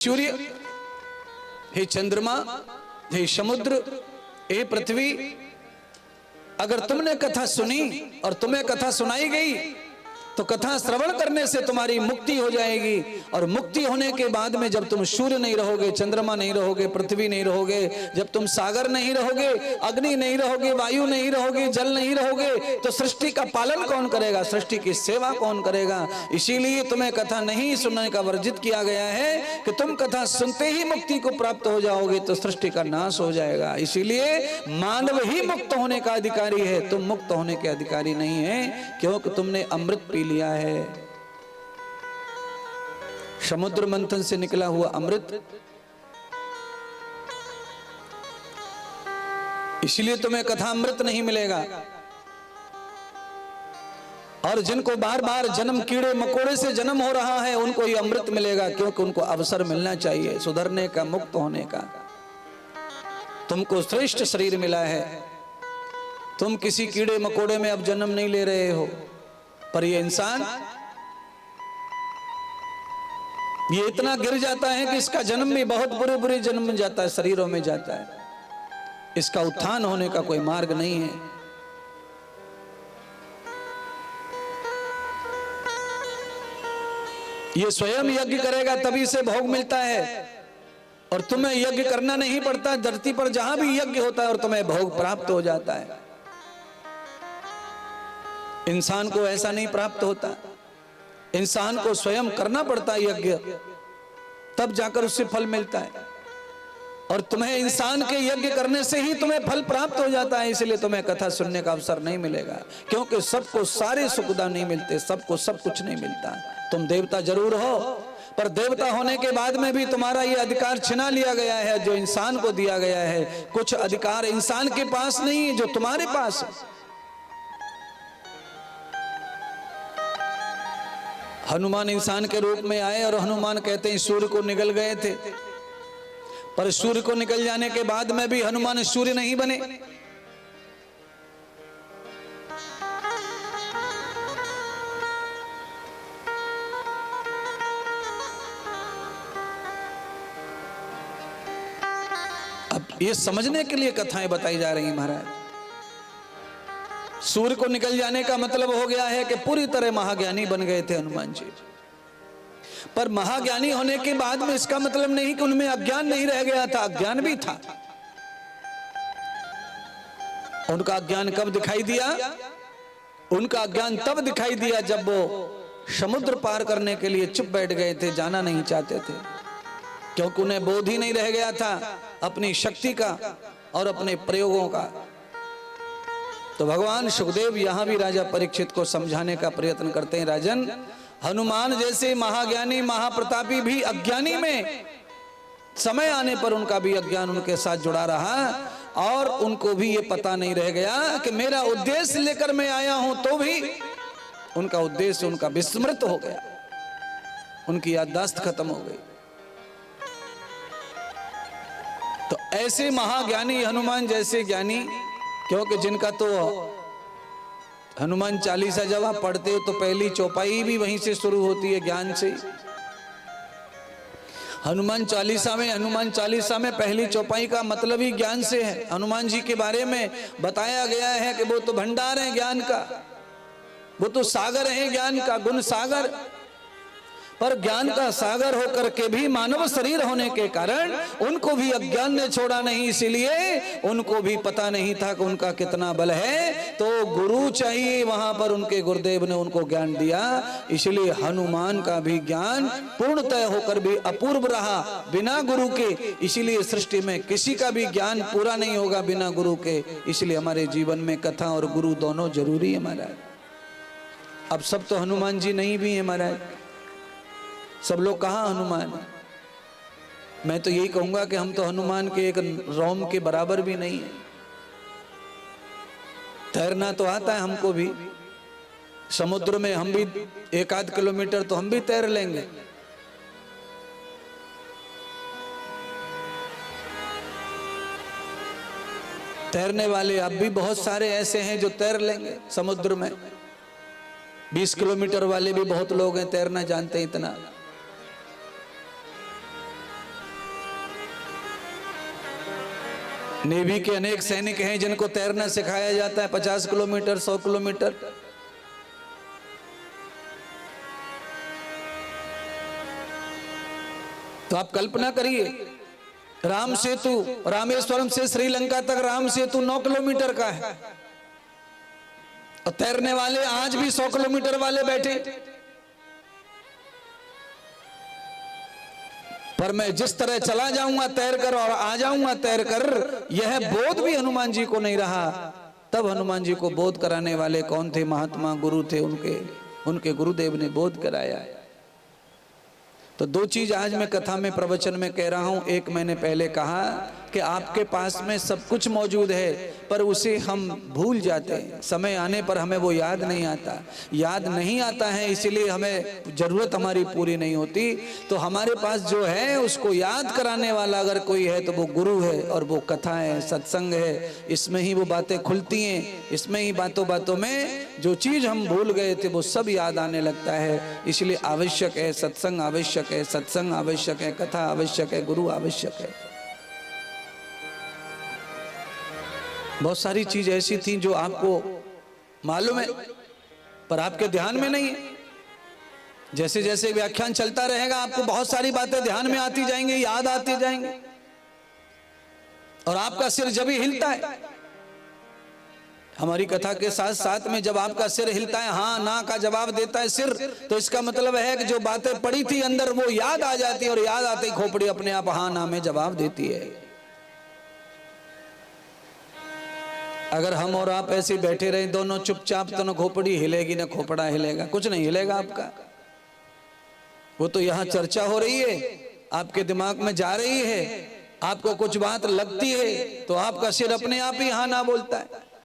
सूर्य, हे चंद्रमा, हे समुद्र, हे पृथ्वी, अगर तुमने कथा सुनी और तुम्हें कथा सुनाई गई तो कथा श्रवण करने से तुम्हारी मुक्ति हो जाएगी। और मुक्ति होने के बाद में जब तुम सूर्य नहीं रहोगे, चंद्रमा नहीं रहोगे, पृथ्वी नहीं रहोगे, जब तुम सागर नहीं रहोगे, अग्नि नहीं रहोगे, वायु नहीं रहोगे, जल नहीं रहोगे, तो सृष्टि का पालन कौन करेगा, सृष्टि की सेवा कौन करेगा। इसीलिए तुम्हें कथा नहीं सुनने का वर्जित किया गया है कि तुम कथा सुनते ही मुक्ति को प्राप्त हो जाओगे तो सृष्टि का नाश हो जाएगा। इसीलिए मानव ही मुक्त होने का अधिकारी है, तुम मुक्त होने के अधिकारी नहीं है, क्योंकि तुमने अमृत पी लिया है। समुद्र मंथन से निकला हुआ अमृत, इसलिए तुम्हें कथा अमृत नहीं मिलेगा। और जिनको बार बार जन्म, कीड़े मकोड़े से जन्म हो रहा है, उनको ये अमृत मिलेगा, क्योंकि उनको अवसर मिलना चाहिए सुधरने का, मुक्त होने का। तुमको श्रेष्ठ शरीर मिला है, तुम किसी कीड़े मकोड़े में अब जन्म नहीं ले रहे हो। पर ये इंसान ये इतना गिर जाता है कि इसका जन्म भी बहुत बुरे बुरे जन्म में जाता है, शरीरों में जाता है। इसका उत्थान होने का कोई मार्ग नहीं है। ये स्वयं यज्ञ करेगा तभी से भोग मिलता है, और तुम्हें यज्ञ करना नहीं पड़ता। धरती पर जहां भी यज्ञ होता है और तुम्हें भोग प्राप्त हो जाता है। इंसान को ऐसा नहीं प्राप्त होता, इंसान को स्वयं करना पड़ता है यज्ञ, तब जाकर उससे फल मिलता है। और तुम्हें इंसान के यज्ञ करने से ही तुम्हें फल प्राप्त हो जाता है। इसलिए तुम्हें कथा सुनने का अवसर नहीं मिलेगा, क्योंकि सबको सारे सुखदा नहीं मिलते, सबको सब कुछ नहीं मिलता। तुम देवता जरूर हो, पर देवता होने के बाद में भी तुम्हारा ये अधिकार छिना लिया गया है जो इंसान को दिया गया है। कुछ अधिकार इंसान के पास नहीं है जो तुम्हारे पास है। हनुमान इंसान के रूप में आए और हनुमान कहते हैं सूर्य को निगल गए थे, पर सूर्य को निकल जाने के बाद में भी हनुमान सूर्य नहीं बने। अब ये समझने के लिए कथाएं बताई जा रही हैं महाराज। सूर्य को निकल जाने का मतलब हो गया है कि पूरी तरह महाज्ञानी बन गए थे हनुमान जी। पर महाज्ञानी होने के बाद में इसका मतलब नहीं कि उनमें अज्ञान नहीं रह गया था, अज्ञान भी था। उनका अज्ञान कब दिखाई दिया? उनका अज्ञान तब दिखाई दिया जब वो समुद्र पार करने के लिए चुप बैठ गए थे, जाना नहीं चाहते थे, क्योंकि उन्हें बोध ही नहीं रह गया था अपनी शक्ति का और अपने प्रयोगों का। तो भगवान सुखदेव यहां भी राजा परीक्षित को समझाने का प्रयत्न करते हैं, राजन, हनुमान जैसे महाज्ञानी महाप्रतापी भी अज्ञानी में समय आने पर उनका भी अज्ञान उनके साथ जुड़ा रहा, और उनको भी ये पता नहीं रह गया कि मेरा उद्देश्य लेकर मैं आया हूं, तो भी उनका उद्देश्य उनका विस्मृत हो गया, उनकी याददाश्त खत्म हो गई। तो ऐसे महाज्ञानी हनुमान जैसे ज्ञानी, क्योंकि जिनका तो हनुमान चालीसा जब आप पढ़ते हो तो पहली चौपाई भी वहीं से शुरू होती है, ज्ञान से। हनुमान चालीसा में पहली चौपाई का मतलब ही ज्ञान से है। हनुमान जी के बारे में बताया गया है कि वो तो भंडार है ज्ञान का, वो तो सागर है ज्ञान का, गुण सागर। पर ज्ञान का सागर होकर के भी मानव शरीर होने के कारण उनको भी अज्ञान ने छोड़ा नहीं, इसीलिए उनको भी पता नहीं था कि उनका कितना बल है। तो गुरु चाहिए, वहां पर उनके गुरुदेव ने उनको ज्ञान दिया। इसलिए हनुमान का भी ज्ञान पूर्णतः होकर भी अपूर्व रहा बिना गुरु के। इसीलिए सृष्टि में किसी का भी ज्ञान पूरा नहीं होगा बिना गुरु के। इसलिए हमारे जीवन में कथा और गुरु दोनों जरूरी है महाराज। अब सब तो हनुमान जी नहीं भी है महाराज, सब लोग कहाँ हनुमान है? मैं तो यही कहूंगा कि हम तो हनुमान के एक रोम के बराबर भी नहीं है। तैरना तो आता है हमको भी, समुद्र में हम भी 1-8 किलोमीटर तो हम भी तैर लेंगे। तैरने वाले अब भी बहुत सारे ऐसे हैं जो तैर लेंगे समुद्र में। 20 किलोमीटर वाले भी बहुत लोग हैं, तैरना जानते हैं इतना। नेवी के अनेक सैनिक हैं जिनको तैरना सिखाया जाता है 50 किलोमीटर 100 किलोमीटर। तो आप कल्पना करिए, राम सेतु रामेश्वरम से श्रीलंका तक राम सेतु 9 किलोमीटर का है और तैरने वाले आज भी 100 किलोमीटर वाले बैठे। पर मैं जिस तरह चला जाऊंगा तैर कर और आ जाऊंगा तैर कर, यह बोध भी हनुमान जी को नहीं रहा। तब हनुमान जी को बोध कराने वाले कौन थे? महात्मा गुरु थे, उनके गुरुदेव ने बोध कराया। तो दो चीज आज मैं कथा में प्रवचन में कह रहा हूं। एक मैंने पहले कहा कि आपके पास में सब कुछ मौजूद है पर उसे हम भूल जाते हैं, समय आने पर हमें वो याद नहीं आता है, इसीलिए हमें जरूरत हमारी पूरी नहीं होती। तो हमारे पास जो है उसको याद कराने वाला अगर कोई है तो वो गुरु है और वो कथा है, सत्संग है। इसमें ही वो बातें खुलती हैं, इसमें ही बातों बातों में जो चीज हम भूल गए थे वो सब याद आने लगता है। इसलिए आवश्यक है सत्संग, आवश्यक है सत्संग, आवश्यक है कथा, आवश्यक है गुरु, आवश्यक है। बहुत सारी चीज ऐसी थी जो आपको मालूम है पर आपके ध्यान में नहीं है। जैसे जैसे व्याख्यान चलता रहेगा आपको बहुत सारी बातें ध्यान में आती जाएंगी, याद आती जाएंगी और आपका सिर जब ही हिलता है। हमारी कथा के साथ साथ में जब आपका सिर हिलता है, हाँ ना का जवाब देता है सिर, तो इसका मतलब है कि जो बातें पड़ी थी अंदर वो याद आ जाती है और याद आते ही खोपड़ी अपने आप हाँ ना में जवाब देती है। अगर हम और आप ऐसे बैठे रहे दोनों चुपचाप तो न खोपड़ी हिलेगी न खोपड़ा हिलेगा, कुछ नहीं हिलेगा आपका। वो तो यहाँ चर्चा हो रही है, आपके दिमाग में जा रही है, आपको कुछ बात लगती है तो आपका सिर अपने आप ही हाँ ना बोलता है।